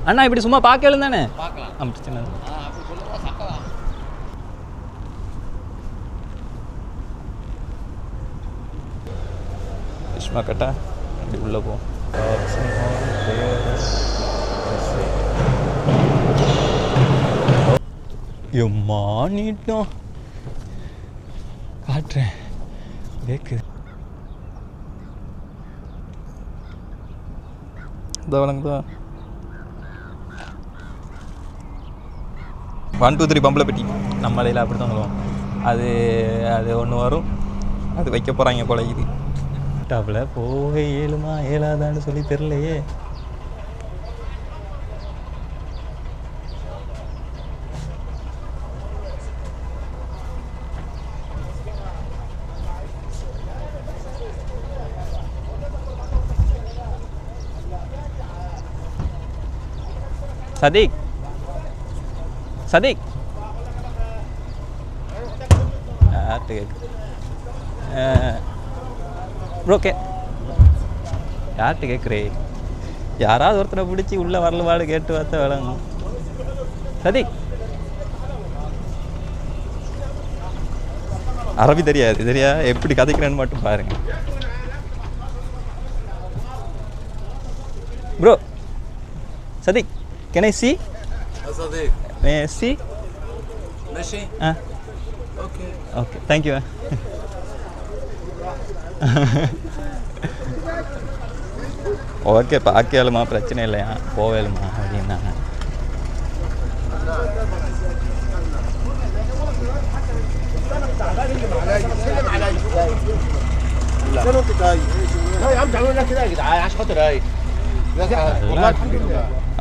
அண்ணா இப்படி சும்மா பார்க்கலும் தானே பார்க்கலாம். பிரச்சனை அப்படி சொல்லுவா சக்கா. விஷ்மா கட்டா அப்படி உள்ளே போ. எம்மா நீட்டும் காட்டுறேன் கேக்குது. இந்த வழங்குதா 1 2 3 பம்பில் பெட்டி நம்மளையில் அப்படி தான் சொல்லுவோம். அது ஒன்று வரும், அது வைக்க போகிறாங்க போல. இது டாப்பில் போக ஏழுமா ஏழாதான்னு சொல்லி தெரிலையே. சதீக் சதீக் யார்கிட்ட கேட்கு ப்ரோக்கே யார்கிட்ட கேட்குறே? யாராவது ஒருத்தரை பிடிச்சி உள்ளே வரலவாடு கேட்டு பார்த்தா விளங்கும். சதீக் அரபி தெரியாது, சரியா? எப்படி கதைக்கிறேன்னு மட்டும் பாருங்க bro. Sadiq can I see? صديق May I see? ماشي. اوكي Okay, thank you. Okay பார்க்கலுமா, பிரச்சனை இல்லையா, போவேலுமா அப்படின்னா.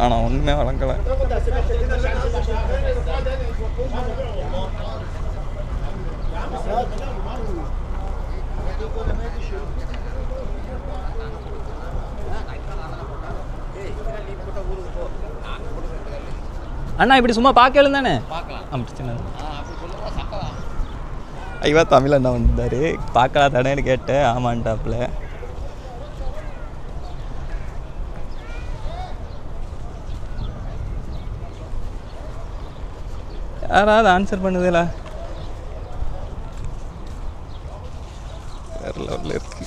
ஆனால் ஒன்றுமே வழங்கலை. அண்ணா இப்படி சும்மா பார்க்கலும் தானே பார்க்கலாம். பிரச்சனை அப்படி சொல்லுவா சக்கா. ஐயா தமிழ் அண்ணா வந்தார், பார்க்கலாம் தானேன்னு கேட்டேன். ஆமான்ட்டாப்புல. யாராவது ஆன்சர் பண்ணுதுல? வேறு லெவலில் இருக்கு.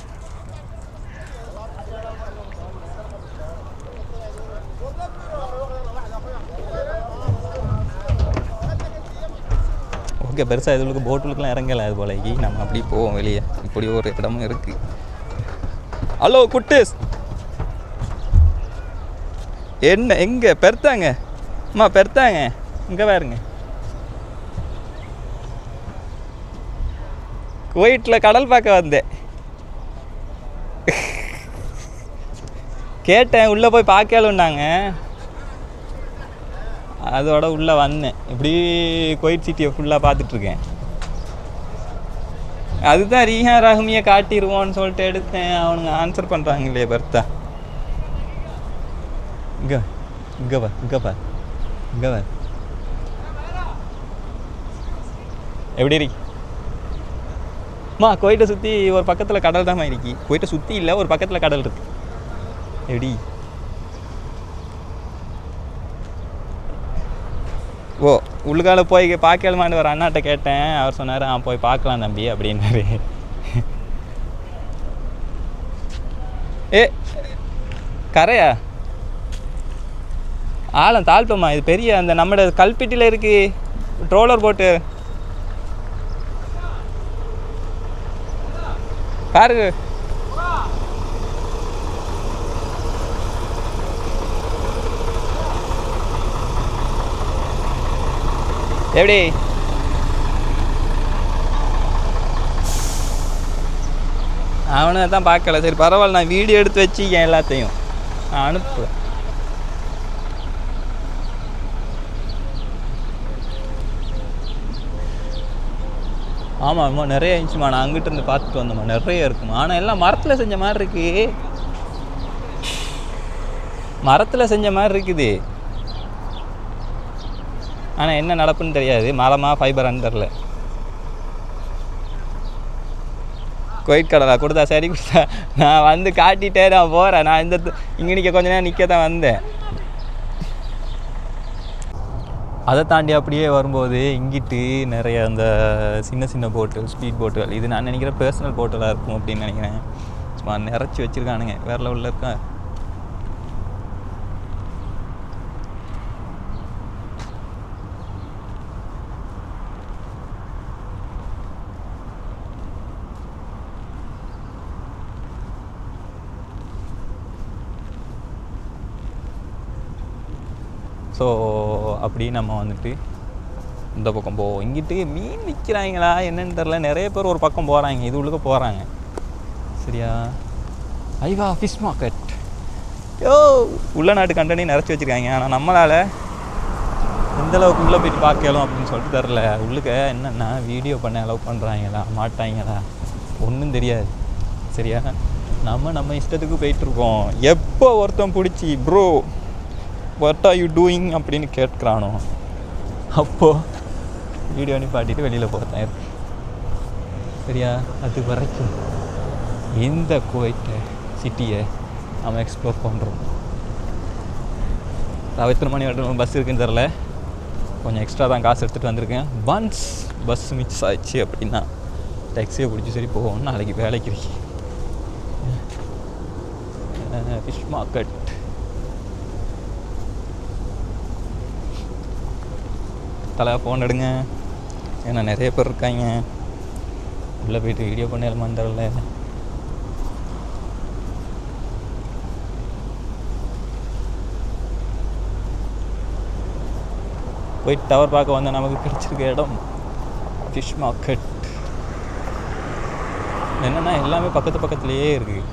ஓகே, பெருசாக இதுகளுக்கு போட்டுகளுக்குலாம் இறங்கலை. அது போலக்கி நம்ம அப்படி போவோம் வெளியே. இப்படி ஒரு இடமும் இருக்குது. ஹலோ குட்டீஸ், என்ன எங்கே பெருத்தாங்க? அம்மா பெருத்தாங்க இங்கே பாருங்க. குவைட்டில் கடல் பார்க்க வந்தேன். கேட்டேன், உள்ளே போய் பார்க்கலுன்னாங்க. அதோட உள்ளே வந்தேன். இப்படி குவைட் சிட்டியை ஃபுல்லாக பார்த்துட்ருக்கேன். அதுதான் ரீஹான் ரஹ்மியை காட்டிடுவோன்னு சொல்லிட்டு எடுத்தேன். அவனுங்க ஆன்சர் பண்ணுறாங்களே பர்த்தா. இங்கே இங்கே வா இங்கே வா இங்கே வா. எப்படி இருக்கு? குவைட்டை சுற்றி ஒரு பக்கத்தில் கடல் தான் இருக்கு. குவைட்டை சுற்றி இல்லை, ஒரு பக்கத்தில் கடல் இருக்கு. எப்படி? ஓ, உள்ளுக்கால போய் பார்க்கலாமான்னு ஒரு அண்ணாட்ட கேட்டேன். அவர் சொன்னார், போய் பார்க்கலாம் தம்பி அப்படின்னாரு. ஏ கரையா ஆழம் தாழ்ப்பமா? இது பெரிய அந்த நம்மளோட கல்பிட்டியில் இருக்கு ட்ரோலர் போட்டு பாருங்க. எப்படி? அவனை தான் பார்க்கல. சரி பரவாயில்ல, நான் வீடியோ எடுத்து வச்சுக்கேன் எல்லாத்தையும். நான் அனுப்புவேன். ஆமாம் ஆமாம், நிறைய இருந்துச்சுமா. நான் அங்கிட்ட இருந்து பார்த்துட்டு வந்தோம்மா, நிறைய இருக்குமா. ஆனால் எல்லாம் மரத்தில் செஞ்ச மாதிரி இருக்கு. மரத்தில் செஞ்ச மாதிரி இருக்குது. ஆனால் என்ன நடப்புன்னு தெரியாது. மரமா ஃபைபரான்னு தெரில. குவைட் கடலா கொடுத்தா சரி கொடுத்தா. நான் வந்து காட்டிட்டே நான் போகிறேன். நான் இங்கே நிற்க கொஞ்ச நேரம் நிற்க தான் வந்தேன். அதை தாண்டி அப்படியே வரும்போது இங்கிட்டு நிறைய அந்த சின்ன சின்ன போட்டுகள், ஸ்பீட் போட்டுகள், இது நான் நினைக்கிறேன் பர்சனல் போட்டலாக இருக்கும் அப்படின்னு நினைக்கிறேன். சும்மா நிறச்சி வச்சுருக்கானுங்க, வேறு லெவலில் இருக்கா. ஸோ அப்படி நம்ம வந்துட்டு இந்த பக்கம் போவோம். இங்கிட்டு மீன் விற்கிறாங்களா என்னன்னு தெரில, நிறைய பேர் ஒரு பக்கம் போகிறாங்க, இது உள்ளுக்க போகிறாங்க. சரியா? ஐவா ஃபிஷ் மார்க்கெட். யோ உள்ள நாட்டு கண்டனி நிறச்சி வச்சுருக்காங்க. ஆனால் நம்மளால் எந்தளவுக்கு உள்ளே போய்ட்டு பார்க்கலாம் அப்படின்னு சொல்லிட்டு தெரில. உள்ளுக்க என்னென்னா வீடியோ பண்ண அலோவ் பண்ணுறாங்களா மாட்டாங்களா ஒன்றும் தெரியாது. சரியா? நம்ம இஷ்டத்துக்கு போயிட்டுருக்கோம். எப்போ ஒருத்தன் பிடிச்சி bro what are you doing அப்படின்னு கேட்குறானோ அப்போது வீடியோ நிப்பாட்டிட்டு வெளியில் போகிறேன் இருக்கு. சரியா? அது வரைக்கும் இந்த குவைத்தை சிட்டியை நம்ம எக்ஸ்ப்ளோர் பண்ணுறோம். எத்தனை மணி வரைக்கும் பஸ் இருக்குன்னு தெரில, கொஞ்சம் எக்ஸ்ட்ரா தான் காசு எடுத்துகிட்டு வந்திருக்கேன். ஒன்ஸ் பஸ் மிஸ் ஆயிடுச்சு அப்படின்னா டாக்ஸியை பிடிச்சி சரி போவோம். நாளைக்கு வேலைக்கு ஃபிஷ் மார்க்கெட். தலை ஃபோன் எடுங்க, ஏன்னா நிறைய பேர் இருக்காங்க. உள்ளே போய்ட்டு வீடியோ பண்ணலாமான்னு தெரில. போய் டவர் பார்க்க வந்தால் நமக்கு கிடைச்சிருக்க இடம் ஃபிஷ் மார்க்கெட். என்னென்னா எல்லாமே பக்கத்துலேயே இருக்குது.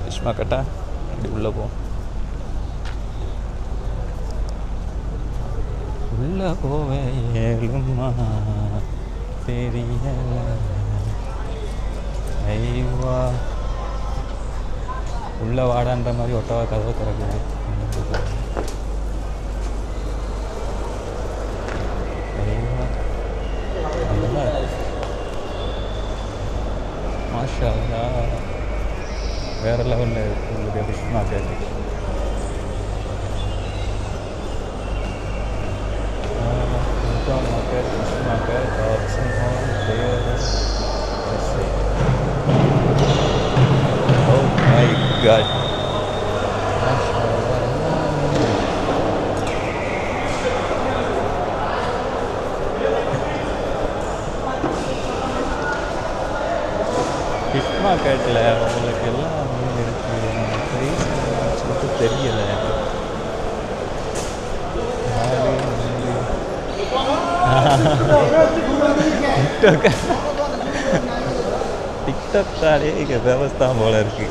ஃபிஷ் மார்க்கெட்டா அப்படி உள்ளே போ. உள்ள போவே ஏழுமா தெரியல. ஐவா உள்ள வாடான்ற மாதிரி ஒட்டவா கதவை திறக்குது. மாஷா அல்லாஹ், வேற லெவலில் இருக்குது உங்களுக்கு fish market. Oh my God. Fish மார்க்கெட்டில் உங்களுக்கு எல்லாம் மீன் இருக்குது. ப்ரைஸ் சொல்லிட்டு தெரியலை. டிக்டாக்டாலே இங்கே விவஸ்தா போல இருக்கு.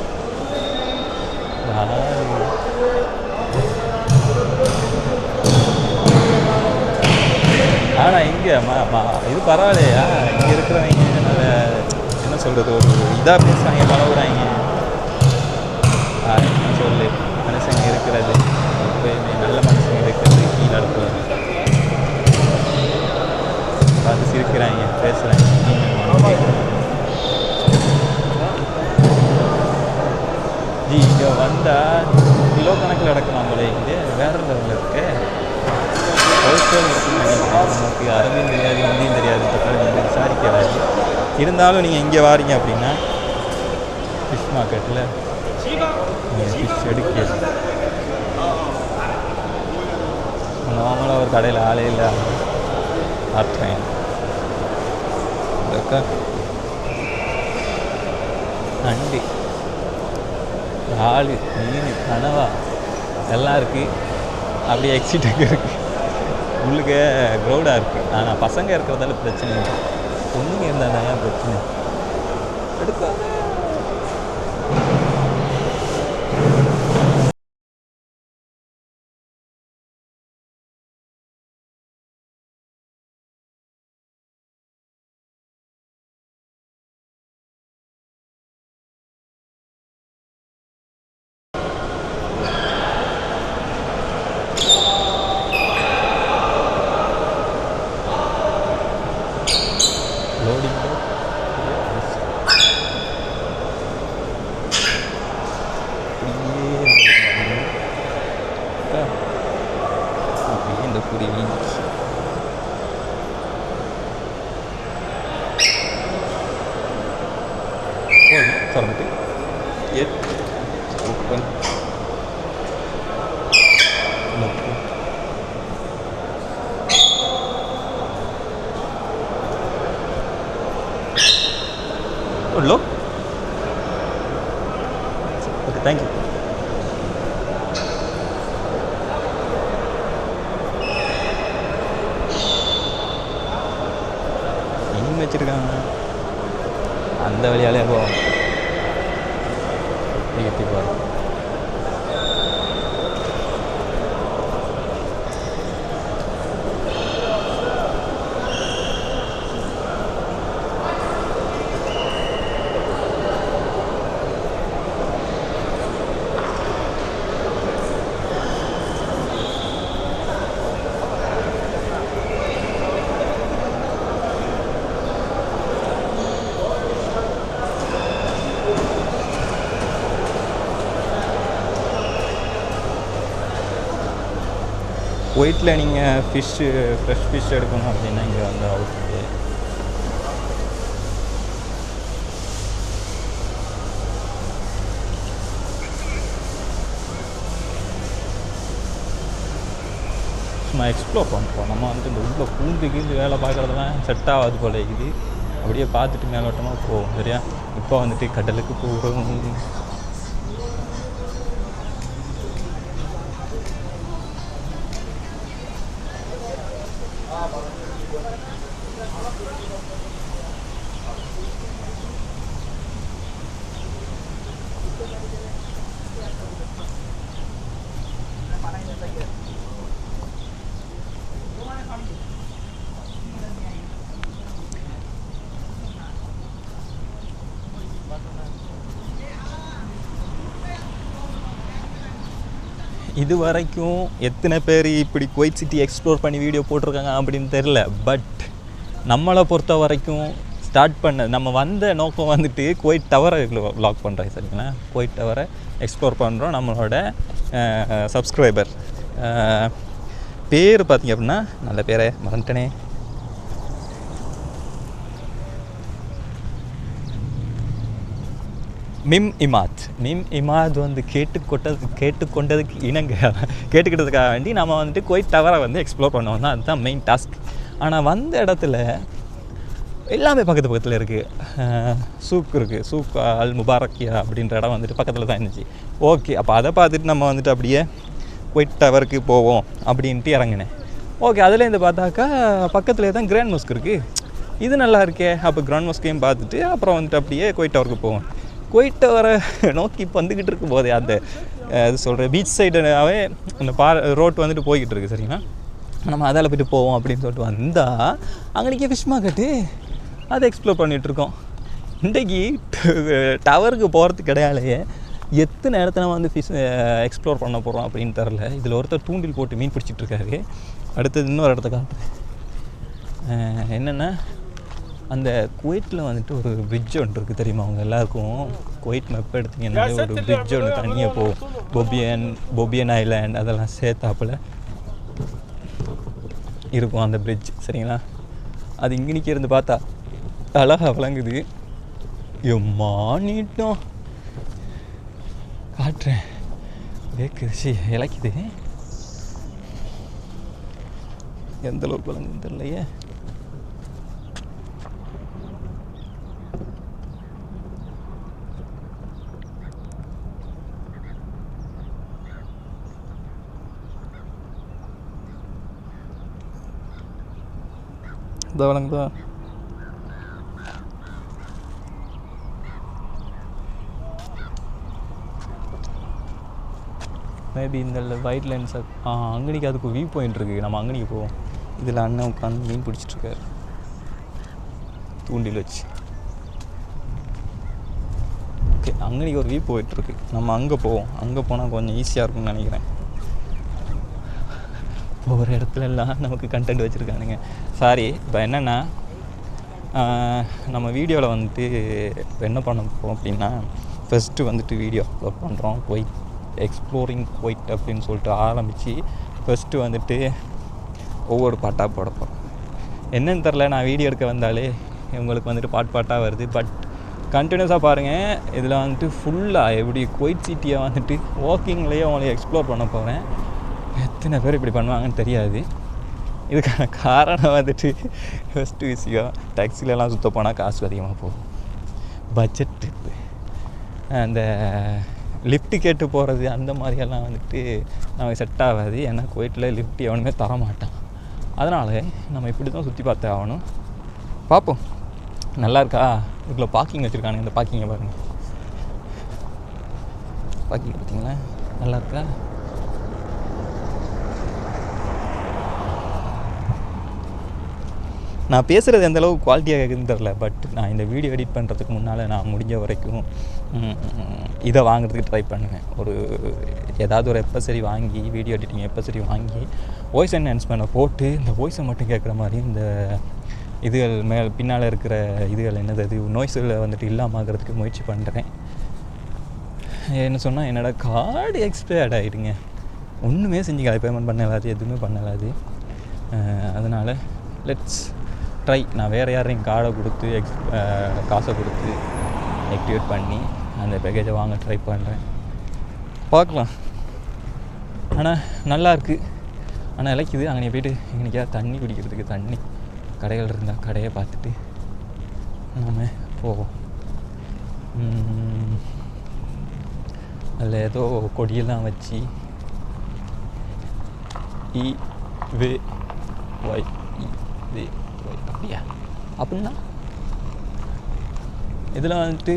ஆனால் இங்கே இது பரவாயில்லையா, இங்கே இருக்கிறவங்க நல்ல என்ன சொல்கிறது, ஒரு இதாக பேசுகிறாங்க, பழகுறாங்க. சொல்லு மனுஷங்க இருக்கிறது எப்பயுமே நல்ல மனுஷங்க இருக்கிறது கீழே இடத்துல பார்த்து சிரிக்கிறாங்க, பேசுகிறாங்க. ஜி இங்கே வந்தால் கிலோ கணக்கில் நடக்கலாம் போல. இங்கே வேறு லெவலில் இருக்கு. ஹோல்சேல் நமக்கு அரபியும் தெரியாது, ஹிந்தியும் தெரியாது, வந்து விசாரிக்காது. இருந்தாலும் நீங்கள் இங்கே வாரீங்க அப்படின்னா ஃபிஷ் மார்க்கெட்டில் நீங்கள் ஃபிஷ் எடுக்க நார்மலாக ஒரு கடையில் ஆளே இல்லை ஆட்டுறேன். நண்டு, ஆள், மீன், கனவா எல்லாம் இருக்குது. அப்படியே எக்ஸிட்டுக்கு இருக்குது. உள்ளுக்கு க்ரௌடாக இருக்குது. ஆனால் பசங்க இருக்கிறதால பிரச்சனை இல்லை. பொண்ணுங்க இருந்தால் தான் பிரச்சனை. எடுக்க திறந்துட்டு எட் ஓப்பன் லோ. Okay, thank you. மீன் வச்சுருக்காங்க, அந்த வழியாலே போவோம். எப்படி போகிறோம்? குவைத்தில் நீங்கள் ஃபிஷ்ஷு ஃப்ரெஷ் ஃபிஷ் எடுக்கணும் அப்படின்னா இங்கே வந்து அவுட்டு. சும்மா எக்ஸ்ப்ளோர் பண்ணுறோம். நம்ம வந்துட்டு இந்த உள்ள பூந்துக்கு வேலை பார்க்குறதுலாம் செட் ஆகாது போல இருக்குது. அப்படியே பார்த்துட்டு மேலோட்டமாக போவோம். சரியா? இப்போ வந்துட்டு கடலுக்கு போகிறோம். இது வரைக்கும் எத்தனை பேர் இப்படி குவைத் சிட்டி எக்ஸ்ப்ளோர் பண்ணி வீடியோ போட்டிருக்காங்க அப்படின்னு தெரில. பட் நம்மளை பொறுத்த வரைக்கும் ஸ்டார்ட் பண்ண நம்ம வந்த நோக்கம் வந்துட்டு குவைத் டவரை வ்ளாக் பண்ணுறேன். சரிங்களா? குவைத் டவரை எக்ஸ்ப்ளோர் பண்ணுறோம். நம்மளோட சப்ஸ்கிரைபர் பேர் பார்த்திங்க அப்படின்னா, நல்ல பேரை மறந்துட்டனே, மிம் இமாத் வந்து கேட்டுக்கொண்டதுக்கு கேட்டுக்கிட்டதுக்காக வேண்டி நம்ம வந்துட்டு குவைத் டவரை வந்து எக்ஸ்ப்ளோர் பண்ணுவோம் தான். அதுதான் மெயின் டாஸ்க். ஆனால் வந்த இடத்துல எல்லாமே பக்கத்தில் இருக்குது. சூக் இருக்குது, சூக் அல் முபாரக்கியா அப்படின்ற இடம் வந்துட்டு பக்கத்தில் தான் இருந்துச்சு. ஓகே, அப்போ அதை பார்த்துட்டு நம்ம வந்துட்டு அப்படியே குவைத் டவருக்கு போவோம் அப்படின்ட்டு இறங்கினேன். ஓகே, அதுலேருந்து பார்த்தாக்கா பக்கத்துலேயே தான் கிராண்ட் மாஸ்க் இருக்குது. இது நல்லா இருக்கே, அப்போ கிராண்ட் மாஸ்கையும் பார்த்துட்டு அப்புறம் வந்துட்டு அப்படியே குவைத் டவருக்கு போவோம். குவைத் டவரை நோக்கி இப்போ வந்துக்கிட்டு இருக்கும் போதே அந்த இது சொல்கிற பீச் சைடுனாவே அந்த ரோட் வந்துட்டு போய்கிட்டு இருக்குது. சரிங்களா? நம்ம அதில் போய்ட்டு போவோம் அப்படின்னு சொல்லிட்டு வந்தால் அங்கேயே ஃபிஷ் மார்க்கெட்டு, அதை எக்ஸ்ப்ளோர் பண்ணிகிட்ருக்கோம். இன்றைக்கி டவருக்கு போகிறதுக்கு கிடையாலையே எத்தனை இடத்துல நம்ம வந்து ஃபிஷ் எக்ஸ்ப்ளோர் பண்ண போகிறோம் அப்படின்னு தெரில. இதில் ஒருத்தர் தூண்டில் போட்டு மீன் பிடிச்சிட்ருக்காரு. அடுத்தது இன்னொரு இடத்த காட்டுறேன். என்னென்னா, அந்த குவைத்தில் வந்துட்டு ஒரு பிரிட்ஜ் ஒன்று இருக்குது தெரியுமா? அவங்க எல்லாருக்கும் குவைத் மேப் எடுத்திங்கன்னா ஒரு பிரிட்ஜ் ஒன்று தனியாக போகும். பொபியன் ஐலாண்ட் அதெல்லாம் சேர்த்தாப்பில் இருக்கும் அந்த பிரிட்ஜ். சரிங்களா? அது இங்கே இருந்து பார்த்தா அழகாக விளங்குது. நீட்டம் காட்டுறேன். கேட்குது, இலக்குது. எந்த அளவுக்கு விளங்குன்னு தெரியலையே. இதை விளங்குதா? மேபி இந்த ஒயிட் லைன்ஸை அங்கனிக்கு அதுக்கு வியூ பாயிண்ட் இருக்குது. நம்ம அங்கனிக்கு போவோம். இதில் அண்ணன் உட்காந்து மீன் பிடிச்சிட்ருக்காரு தூண்டில் வச்சு. ஓகே, அங்கனிக்கு ஒரு வியூ போயிட்டுருக்கு. நம்ம அங்கே போவோம். அங்கே போனால் கொஞ்சம் ஈஸியாக இருக்கும்னு நினைக்கிறேன். ஒவ்வொரு இடத்துல எல்லாம் நமக்கு கண்டென்ட் வச்சுருக்கானுங்க. சாரி, இப்போ என்னென்னா நம்ம வீடியோவில் வந்துட்டு என்ன பண்ண போகிறோம் அப்படின்னா, ஃபஸ்ட்டு வந்துட்டு வீடியோ அப்லோட் பண்ணுறோம். குவைத் எக்ஸ்ப்ளோரிங் குவைத் அப்படின்னு சொல்லிட்டு ஆரம்பித்து ஃபஸ்ட்டு வந்துட்டு ஒவ்வொரு பாட்டாக போட போகிறோம். என்னன்னு தெரில, நான் வீடியோ எடுக்க வந்தாலே உங்களுக்கு வந்துட்டு பாட்டாக வருது. பட் கண்டினியூஸாக பாருங்கள். இதில் வந்துட்டு ஃபுல்லாக எப்படி குவைட் சிட்டியை வந்துட்டு வாக்கிங்லேயே அவங்கள எக்ஸ்ப்ளோர் பண்ண போகிறேன். எத்தனை பேர் இப்படி பண்ணுவாங்கன்னு தெரியாது. இதுக்கான காரணம் வந்துட்டு ஃபஸ்ட்டு விஷயம், டாக்ஸிலலாம் சுற்ற போனால் காசு அதிகமாக போகும். பட்ஜெட் ட்ரிப்பு, அந்த லிஃப்ட்டு கேட்டு போகிறது அந்த மாதிரியெல்லாம் வந்துட்டு நமக்கு செட் ஆகாது. ஏன்னா குவைட்டில் லிஃப்ட் எவனுமே தரமாட்டான். அதனால் நம்ம இப்படி தான் சுற்றி பார்த்தே ஆகணும். பார்ப்போம். நல்லா இருக்கா? இதுக்குள்ள பார்க்கிங் வச்சுருக்கானுங்க. இந்த பார்க்கிங்கை பாருங்கள். பார்க்கிங் பார்த்தீங்களா? நல்லா இருக்கா? நான் பேசுகிறது எந்தளவு குவாலிட்டியாக கேட்குதுன்னு தெரில. பட் நான் இந்த வீடியோ எடிட் பண்ணுறதுக்கு முன்னால் நான் முடிஞ்ச வரைக்கும் இதை வாங்குறதுக்கு ட்ரை பண்ணுவேன். ஏதாவது ஒரு எப்பசரி வாங்கி, வீடியோ எடிட்டிங் எப்பசரி வாங்கி வாய்ஸ் என்ஹான்ஸ்மெண்ட்டை போட்டு இந்த வாய்ஸை மட்டும் கேட்குற மாதிரி இந்த இதுகள் பின்னால் இருக்கிற இதுகள் என்னது நோய்ஸில் வந்துட்டு இல்லாமல் ஆகிறதுக்கு முயற்சி பண்ணுறேன். என்ன சொன்னால் என்னோடய கார்டு எக்ஸ்பயர்ட் ஆகிடுங்க. ஒன்றுமே செஞ்சுக்காது, பேமெண்ட் பண்ணலாது, எதுவுமே பண்ணலாது. அதனால் லெட்ஸ் ட்ரை. நான் வேறு யாரையும் கார்டை கொடுத்து காசை கொடுத்து ஆக்டிவேட் பண்ணி அந்த பேக்கேஜை வாங்க ட்ரை பண்ணுறேன். பார்க்கலாம். ஆனால் நல்லாயிருக்கு. ஆனால் இலைக்குது. அங்கே போய்ட்டு எங்கனைக்காவது தண்ணி குடிக்கிறதுக்கு தண்ணி கடைகள் இருந்தால் கடையை பார்த்துட்டு நாம் போவோம். அதில் ஏதோ கொடியெல்லாம் வச்சு IVY அப்படியா அப்படின்னா இதில் வந்துட்டு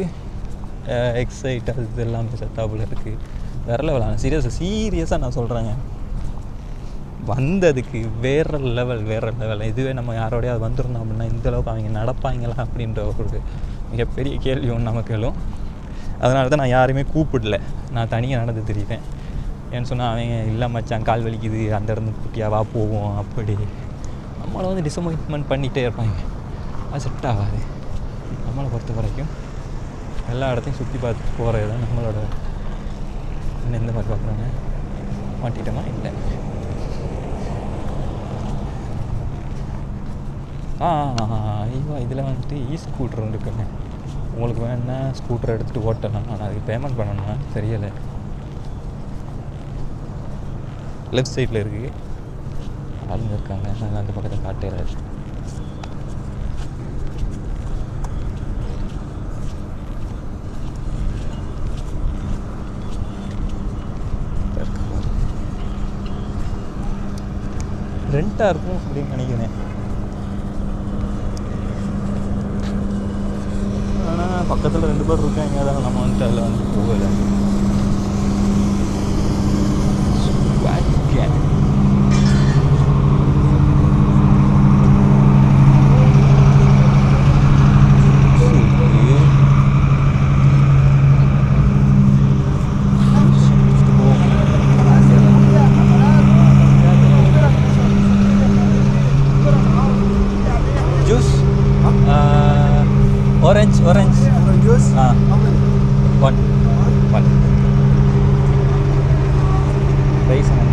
எக்ஸைட் அது எல்லாமே செட்டாப்பில் இருக்குது. வேற லெவலான சீரியஸாக நான் சொல்கிறேங்க. வந்ததுக்கு வேறு லெவல். இதுவே நம்ம யாரோடையாவது வந்துருந்தோம் அப்படின்னா இந்தளவுக்கு அவங்க நடப்பாங்களா அப்படின்ற ஒரு மிகப்பெரிய கேள்வி ஒன்று நமக்கு எழும். அதனால தான் நான் யாரையுமே கூப்பிடல. நான் தனியாக நடந்து தெரியுவேன். ஏன்னு சொன்னால் அவங்க இல்லை மச்சான் கால் வலிக்குது, அந்த இடத்துல குட்டியாவா போவோம், அப்படி நம்மளை வந்து டிசப்பாயின்ட்மெண்ட் பண்ணிகிட்டே இருப்பாங்க. அது செட் ஆகாது. நம்மளை பொறுத்த வரைக்கும் எல்லா இடத்தையும் சுற்றி பார்த்துட்டு போகிறது தான் நம்மளோட. இன்னும் எந்த மாதிரி பார்க்குறாங்க? மாட்டிட்டோமா? இல்லை. ஐயோ, இதில் வந்துட்டு ஸ்கூட்டர் இருக்குங்க. உங்களுக்கு வேணுன்னா ஸ்கூட்டர் எடுத்துகிட்டு ஓட்டலாம். ஆனால் அதுக்கு பேமெண்ட் பண்ணணும்னா தெரியலை. லெஃப்ட் சைடில் இருக்குது. ஆளுங்க இருக்காங்க. நாங்கள் அந்த பக்கத்தை காட்டேறாது. ரெண்டாக இருக்கும் அப்படின்னு நினைக்கிறேன். ஆனால் பக்கத்தில் 2 பேர் இருக்காங்க. அதான் நம்ம வந்துட்டு அதில் வந்து போகலை. Orange juice? One. Price and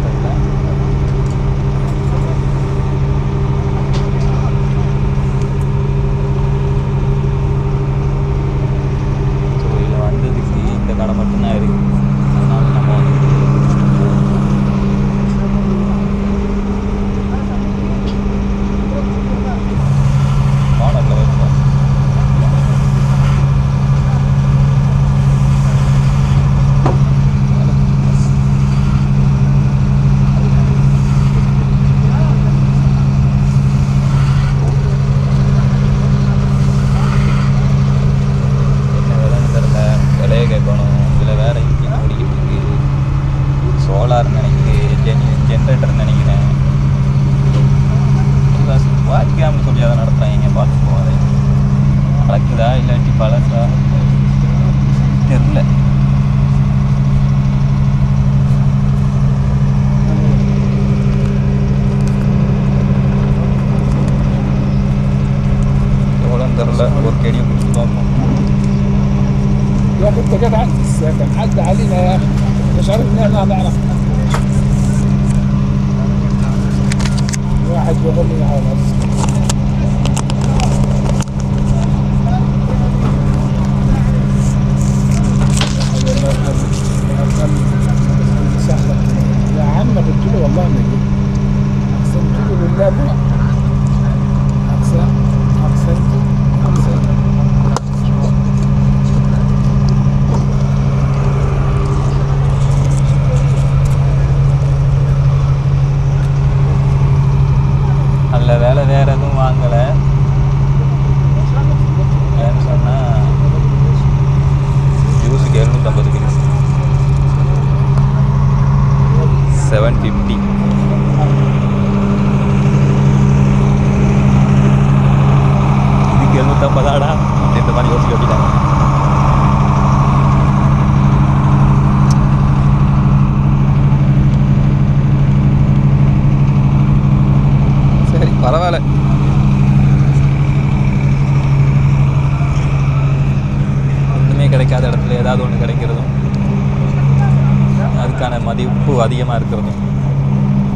so இதில் வந்ததுக்கு இந்த கடை மட்டும்தான் இருக்குது. அதனால நம்ம வந்து மாடலில் வைப்போம். ஜென்ரேட்டர் நினைக்கிறேன். வாட்காம்னு சொல்லி அதை நடத்துகிறாங்க. பார்த்து போவாது நடக்குதா இல்லாட்டி பழசா தெரில. எவ்வளோன்னு தெரில. ஒரு கேடியை பிடிச்சி பார்ப்போம். يا اخي انت جت عندي كان عدى علينا يا اخي مش عارف ان احنا هنعرف واحد بيقول لي على 750. இதுக்கு 750 அப்படின்ற மாதிரி யோசிக்க வச்சுட்டாங்க. சரி பரவாயில்ல. ஒன்றுமே கிடைக்காத இடத்துல ஏதாவது ஒன்று கிடைக்கிறதும் அதுக்கான மதிப்பு அதிகமாக இருக்கிறதும்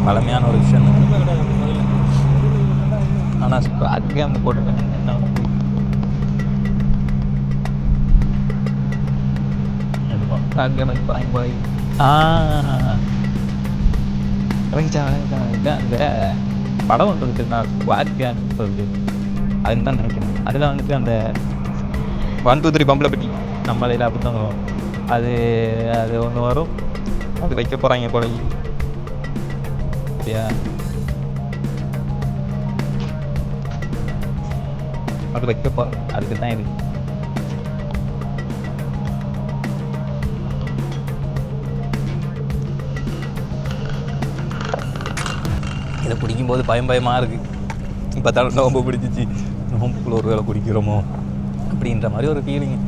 பழமையான ஒரு விஷயம் தான். ஆனால் ஸ்குவாட் கேம் போட்டுருக்கேன். ஸ்குவாட் கேம் பாய் அந்த படம் ஒன்று இருக்குது, நான் ஸ்குவாட் கேம் சொல்லுது அதுன்னு தான் நினைக்கிறேன். அதில் வந்துட்டு அந்த 1 2 3 பம்பில் பற்றி நம்மளையில் அப்படி தான் வரும். அது ஒன்று வரும், அது வைக்க போகிறாங்க போல. அப்படியா? அது வைக்க போகிறேன், அதுக்கு தான் இது. இதை குடிக்கும்போது பயமாக இருக்குது. இப்போ தான் நோம்பு பிடிச்சிச்சு, நோம்புக்குள்ள ஒரு வேலை குடிக்கிறோமோ அப்படின்ற மாதிரி ஒரு ஃபீலிங்.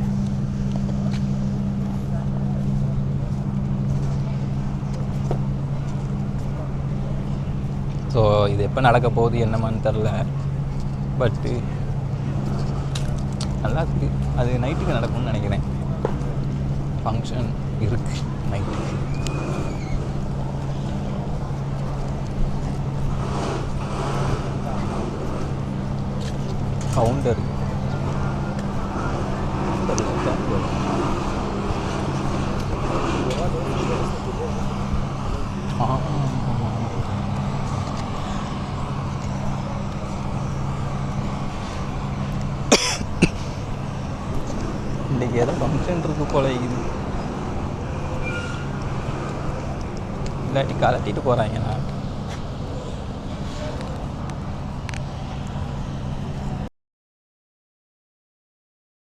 ஸோ இது எப்போ நடக்க போகுது என்னமான்னு தெரில, பட்டு நல்லா இருக்குது. அது நைட்டுக்கு நடக்கும்னு நினைக்கிறேன். ஃபங்க்ஷன் இருக்குது நைட்டு. கவுண்டர் இன்றைக்கி ஏதோ ஃபங்க்ஷன் இருக்கு போல. இது இல்லாட்டி கலட்டிட்டு போகிறாங்கண்ணா.